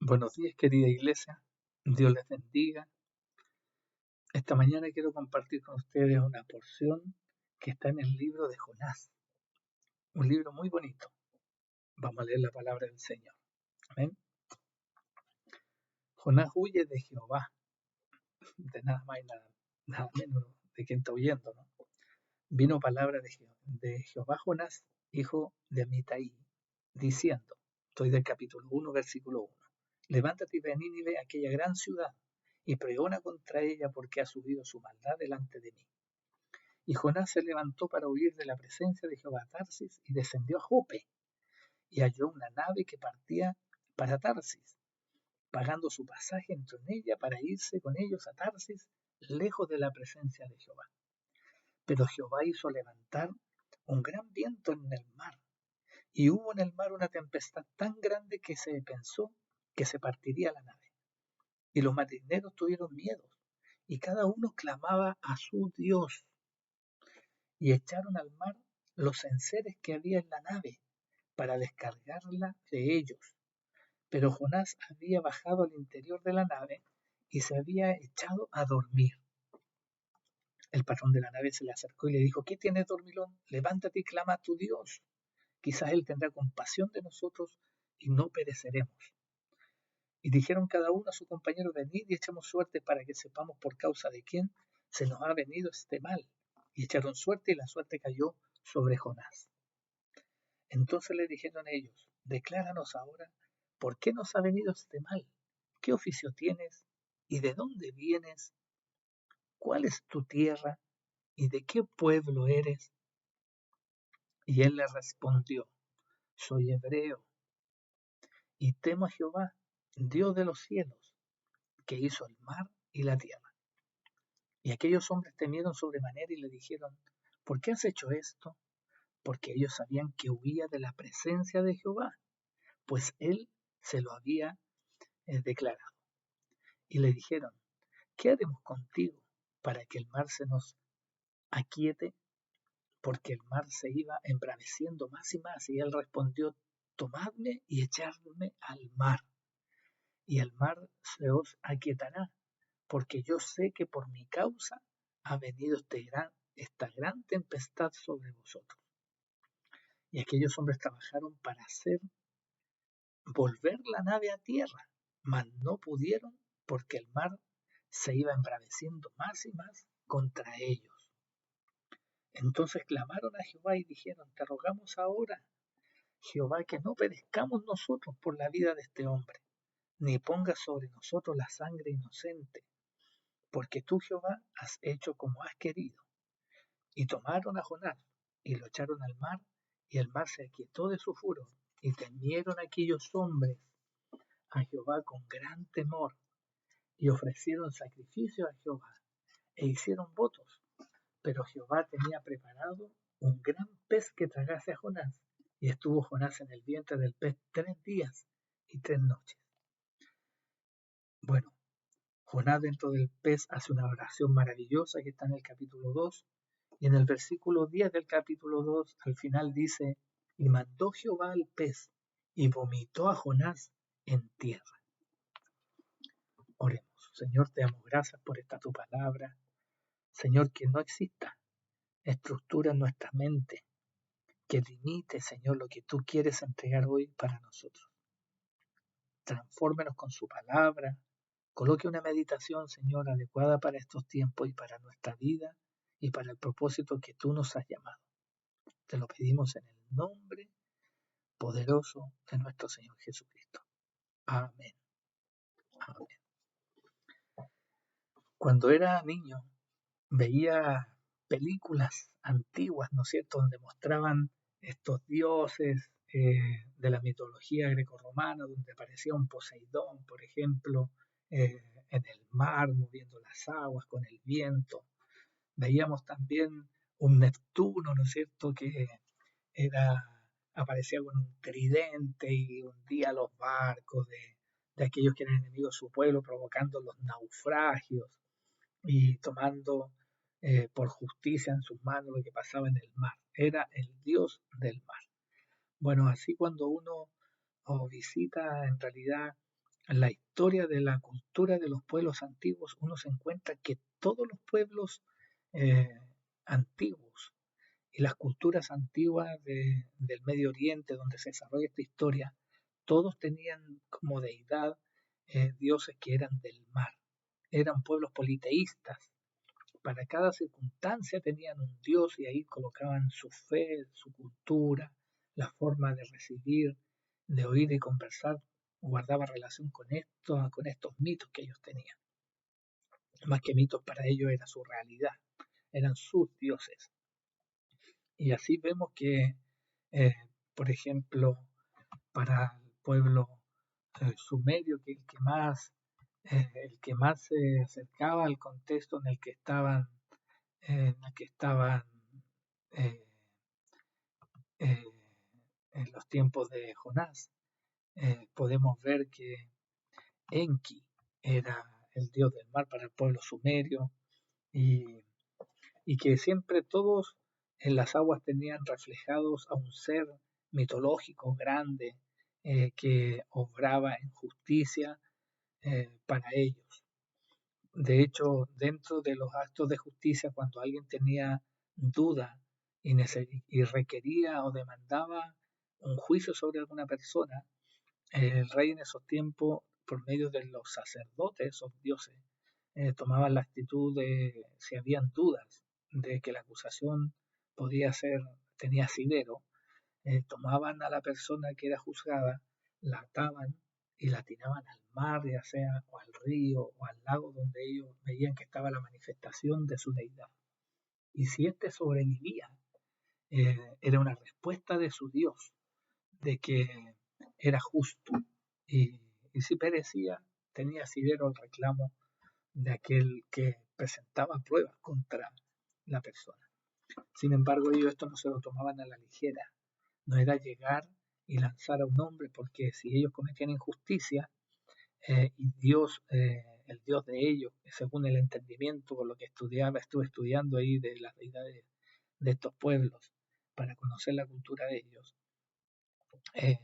Buenos días, querida iglesia. Dios les bendiga. Esta mañana quiero compartir con ustedes una porción que está en el libro de Jonás. Un libro muy bonito. Vamos a leer la palabra del Señor. Amén. Jonás huye de Jehová, de nada más y nada menos de quien está huyendo, ¿no? Vino palabra de Jehová Jonás, hijo de Amitai, diciendo, estoy del capítulo 1, versículo 1. Levántate y ve a Nínive, aquella gran ciudad, y pregona contra ella porque ha subido su maldad delante de mí. Y Jonás se levantó para huir de la presencia de Jehová a Tarsis y descendió a Jope, y halló una nave que partía para Tarsis. Pagando su pasaje, entró en ella para irse con ellos a Tarsis, lejos de la presencia de Jehová. Pero Jehová hizo levantar un gran viento en el mar, y hubo en el mar una tempestad tan grande que se pensó que se partiría la nave. Y los marineros tuvieron miedo, y cada uno clamaba a su Dios. Y echaron al mar los enseres que había en la nave, para descargarla de ellos. Pero Jonás había bajado al interior de la nave y se había echado a dormir. El patrón de la nave se le acercó y le dijo: ¿Qué tienes, dormilón? Levántate y clama a tu Dios. Quizás Él tendrá compasión de nosotros y no pereceremos. Y dijeron cada uno a su compañero: venid y echemos suerte para que sepamos por causa de quién se nos ha venido este mal. Y echaron suerte, y la suerte cayó sobre Jonás. Entonces le dijeron ellos: decláranos ahora por qué nos ha venido este mal. ¿Qué oficio tienes? ¿Y de dónde vienes? ¿Cuál es tu tierra? ¿Y de qué pueblo eres? Y él le respondió: soy hebreo, y temo a Jehová, Dios de los cielos, que hizo el mar y la tierra. Y aquellos hombres temieron sobremanera y le dijeron: ¿por qué has hecho esto? Porque ellos sabían que huía de la presencia de Jehová, pues él se lo había declarado. Y le dijeron: ¿qué haremos contigo para que el mar se nos aquiete? Porque el mar se iba embraveciendo más y más. Y él respondió: tomadme y echadme al mar, y el mar se os aquietará, porque yo sé que por mi causa ha venido esta gran tempestad sobre vosotros. Y aquellos hombres trabajaron para hacer volver la nave a tierra, mas no pudieron, porque el mar se iba embraveciendo más y más contra ellos. Entonces clamaron a Jehová y dijeron: te rogamos ahora, Jehová, que no perezcamos nosotros por la vida de este hombre, ni pongas sobre nosotros la sangre inocente, porque tú, Jehová, has hecho como has querido. Y tomaron a Jonás y lo echaron al mar, y el mar se aquietó de su furor, y temieron aquellos hombres a Jehová con gran temor, y ofrecieron sacrificio a Jehová, e hicieron votos. Pero Jehová tenía preparado un gran pez que tragase a Jonás, y estuvo Jonás en el vientre del pez 3 días y 3 noches. Bueno, Jonás dentro del pez hace una oración maravillosa que está en el capítulo 2, y en el versículo 10 del capítulo 2 al final dice: y mandó Jehová al pez, y vomitó a Jonás en tierra. Oremos. Señor, te damos gracias por esta tu palabra. Señor, que no exista estructura en nuestra mente que limite, Señor, lo que tú quieres entregar hoy para nosotros. Transfórmenos con su palabra. Coloque una meditación, Señor, adecuada para estos tiempos y para nuestra vida y para el propósito que tú nos has llamado. Te lo pedimos en el nombre poderoso de nuestro Señor Jesucristo. Amén. Amén. Cuando era niño, veía películas antiguas, ¿no es cierto?, donde mostraban estos dioses de la mitología grecorromana, donde aparecía un Poseidón, por ejemplo, en el mar, moviendo las aguas con el viento. Veíamos también un Neptuno, ¿no es cierto?, que aparecía con un tridente y hundía los barcos de aquellos que eran enemigos de su pueblo, provocando los naufragios y tomando por justicia en sus manos lo que pasaba en el mar. Era el dios del mar. Bueno, así cuando uno visita en realidad En la historia de la cultura de los pueblos antiguos, uno se encuentra que todos los pueblos eh, antiguos y las culturas antiguas del Medio Oriente, donde se desarrolla esta historia, todos tenían como deidad dioses que eran del mar. Eran pueblos politeístas. Para cada circunstancia tenían un dios y ahí colocaban su fe, su cultura, la forma de recibir, de oír y conversar, guardaba relación con estos mitos que ellos tenían. Más que mitos, para ellos era su realidad, eran sus dioses. Y así vemos que, eh, por ejemplo, para el pueblo sumerio, que el que más se acercaba al contexto en el que estaban eh, eh, en los tiempos de Jonás, podemos ver que Enki era el dios del mar para el pueblo sumerio y, y que siempre todos en las aguas tenían reflejados a un ser mitológico grande que obraba en justicia para ellos. De hecho, dentro de los actos de justicia, cuando alguien tenía duda y requería o demandaba un juicio sobre alguna persona, el rey en esos tiempos, por medio de los sacerdotes, esos dioses, tomaban la actitud de, si habían dudas de que la acusación tenía asidero, tomaban a la persona que era juzgada, la ataban y la tiraban al mar, ya sea o al río o al lago donde ellos veían que estaba la manifestación de su deidad. Y si éste sobrevivía, era una respuesta de su Dios, de que era justo. Y, y si perecía, tenía asidero el reclamo de aquel que presentaba pruebas contra la persona. Sin embargo, ellos esto no se lo tomaban a la ligera. No era llegar y lanzar a un hombre, porque si ellos cometían injusticia, y Dios, el Dios de ellos, según el entendimiento, por lo que estuve estudiando ahí de las deidades de estos pueblos, para conocer la cultura de ellos, eh,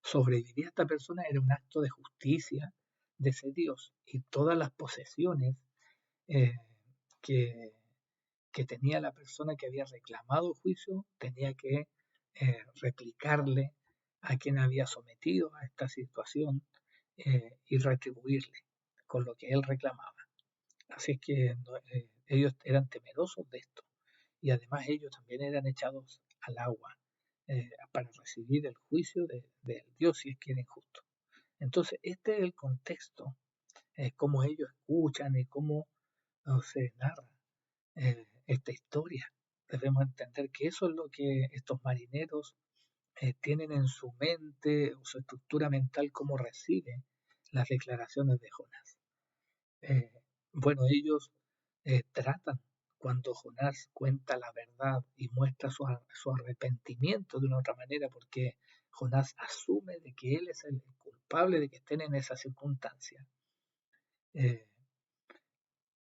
sobrevivir a esta persona era un acto de justicia de ese Dios, y todas las posesiones eh, que, que tenía la persona que había reclamado juicio tenía que replicarle a quien había sometido a esta situación y retribuirle con lo que él reclamaba. Así que ellos eran temerosos de esto y además ellos también eran echados al agua para recibir el juicio del Dios si es que era injusto. Entonces, este es el contexto, cómo ellos escuchan y cómo se narra esta historia. Debemos entender que eso es lo que estos marineros tienen en su mente o su estructura mental, cómo reciben las declaraciones de Jonás. Eh, bueno, ellos tratan, cuando Jonás cuenta la verdad y muestra su arrepentimiento de una otra manera, porque Jonás asume de que él es el culpable de que estén en esa circunstancia. Eh,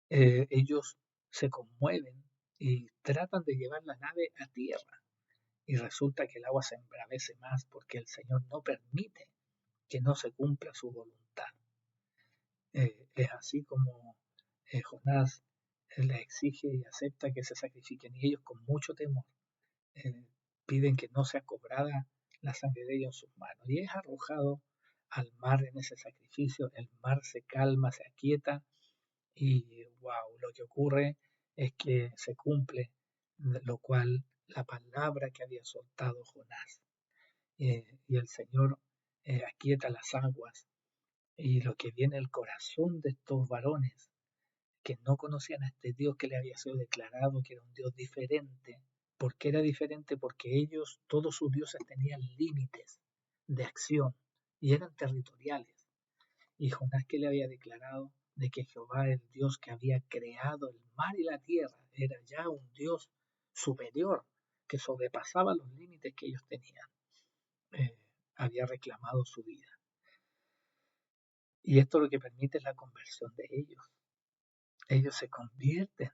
ellos se conmueven y tratan de llevar la nave a tierra. Y resulta que el agua se embravece más porque el Señor no permite que no se cumpla su voluntad. Es así como Jonás les exige y acepta que se sacrifiquen y ellos con mucho temor eh, piden que no sea cobrada la sangre de ellos en sus manos y es arrojado al mar en ese sacrificio. El mar se calma, se aquieta y wow, lo que ocurre es que se cumple lo cual la palabra que había soltado Jonás y el Señor aquieta las aguas y lo que viene al corazón de estos varones que no conocían a este Dios que le había sido declarado que era un Dios diferente. ¿Por qué era diferente? Porque ellos, todos sus dioses tenían límites de acción y eran territoriales. Y Jonás que le había declarado de que Jehová, el Dios que había creado el mar y la tierra, era ya un Dios superior que sobrepasaba los límites que ellos tenían. Había reclamado su vida. Y esto lo que permite es la conversión de ellos. Ellos se convierten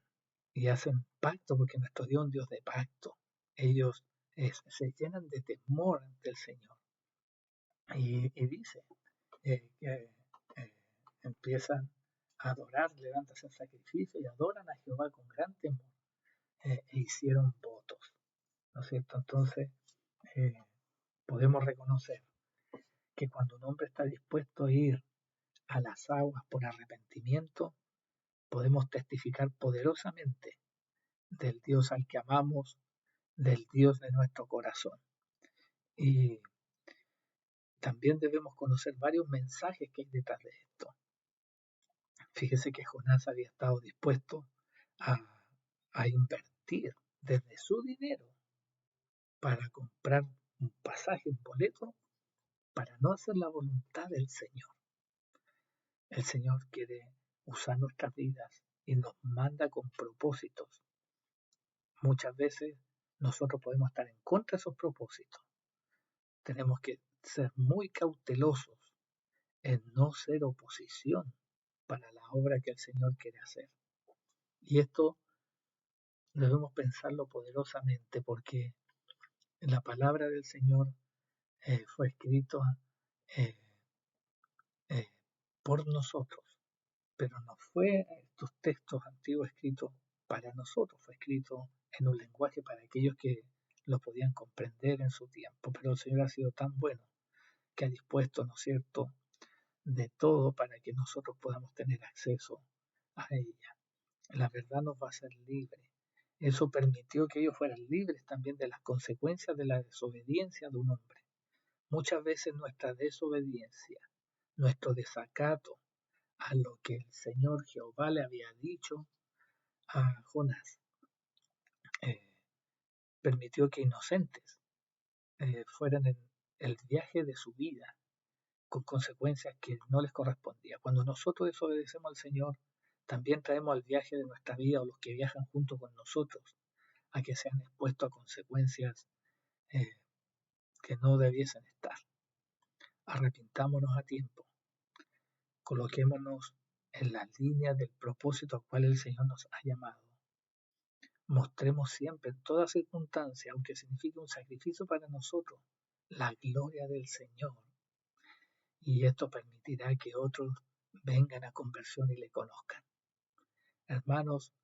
y hacen pacto porque nuestro Dios es un Dios de pacto. Ellos se llenan de temor ante el Señor. Y dice que empiezan a adorar, levantan el sacrificio y adoran a Jehová con gran temor, e hicieron votos, ¿no es cierto? Entonces, eh, podemos reconocer que cuando un hombre está dispuesto a ir a las aguas por arrepentimiento, podemos testificar poderosamente del Dios al que amamos, del Dios de nuestro corazón. Y también debemos conocer varios mensajes que hay detrás de esto. Fíjese que Jonás había estado dispuesto a, a invertir desde su dinero para comprar un pasaje, un boleto, para no hacer la voluntad del Señor. El Señor quiere usar nuestras vidas y nos manda con propósitos. Muchas veces nosotros podemos estar en contra de esos propósitos. Tenemos que ser muy cautelosos en no ser oposición para la obra que el Señor quiere hacer. Y esto debemos pensarlo poderosamente porque la palabra del Señor fue escrito eh, eh, por nosotros, pero no fue estos textos antiguos escritos para nosotros, fue escrito en un lenguaje para aquellos que lo podían comprender en su tiempo, pero el Señor ha sido tan bueno que ha dispuesto, ¿no es cierto?, de todo para que nosotros podamos tener acceso a ella. La verdad nos va a hacer libres. Eso permitió que ellos fueran libres también de las consecuencias de la desobediencia de un hombre. Muchas veces nuestra desobediencia, nuestro desacato a lo que el Señor Jehová le había dicho a Jonás, eh, permitió que inocentes fueran en el viaje de su vida con consecuencias que no les correspondía. Cuando nosotros desobedecemos al Señor, también traemos al viaje de nuestra vida o los que viajan junto con nosotros a que sean expuestos a consecuencias eh, que no debiesen estar. Arrepintámonos a tiempo, coloquémonos en la línea del propósito al cual el Señor nos ha llamado. Mostremos siempre, en toda circunstancia, aunque signifique un sacrificio para nosotros, la gloria del Señor. Y esto permitirá que otros vengan a conversión y le conozcan. Hermanos,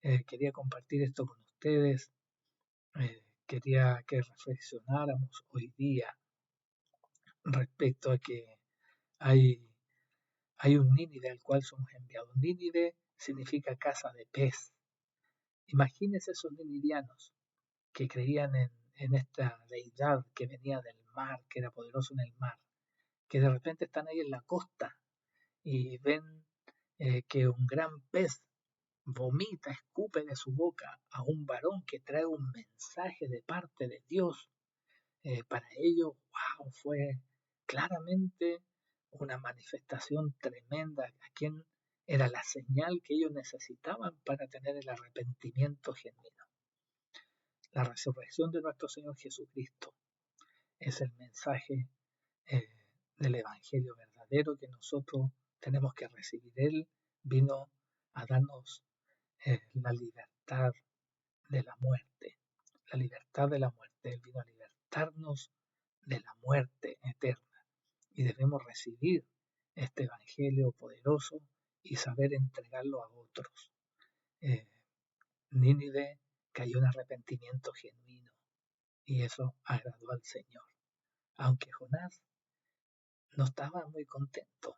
quería compartir esto con ustedes. Quería que reflexionáramos hoy día respecto a que hay, hay un Nínive al cual somos enviados. Nínive significa casa de pez. Imagínense esos ninivianos que creían en esta deidad que venía del mar, que era poderoso en el mar, que de repente están ahí en la costa y ven que un gran pez vomita, escupe de su boca a un varón que trae un mensaje de parte de Dios. Para ellos, wow, fue claramente una manifestación tremenda, a quien era la señal que ellos necesitaban para tener el arrepentimiento genuino. La resurrección de nuestro Señor Jesucristo es el mensaje eh, del Evangelio verdadero que nosotros tenemos que recibir. Él vino a darnos la libertad de la muerte, la libertad de la muerte. Él vino a libertarnos de la muerte eterna y debemos recibir este Evangelio poderoso y saber entregarlo a otros. Nínive cayó en arrepentimiento genuino y eso agradó al Señor. Aunque Jonás no estaba muy contento,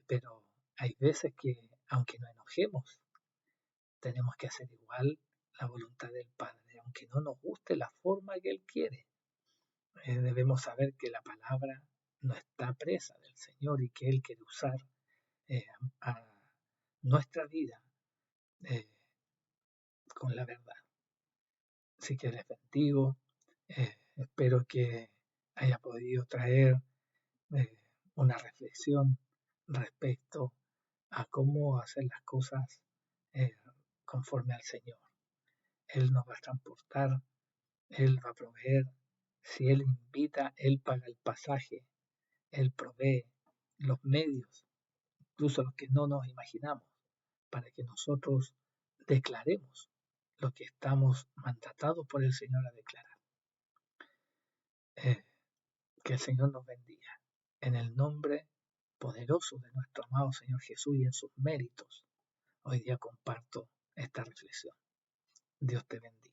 pero hay veces que, aunque nos enojemos, tenemos que hacer igual la voluntad del Padre, aunque no nos guste la forma que Él quiere. Debemos saber que la palabra no está presa del Señor y que Él quiere usar eh, a nuestra vida eh, con la verdad. Así que les bendigo. Espero que haya podido traer eh, una reflexión respecto a cómo hacer las cosas eh, conforme al Señor. Él nos va a transportar, Él va a proveer. Si Él invita, Él paga el pasaje, Él provee los medios, incluso los que no nos imaginamos, para que nosotros declaremos lo que estamos mandatados por el Señor a declarar. Que el Señor nos bendiga. En el nombre poderoso de nuestro amado Señor Jesús y en sus méritos, hoy día comparto esta reflexión. Dios te bendiga.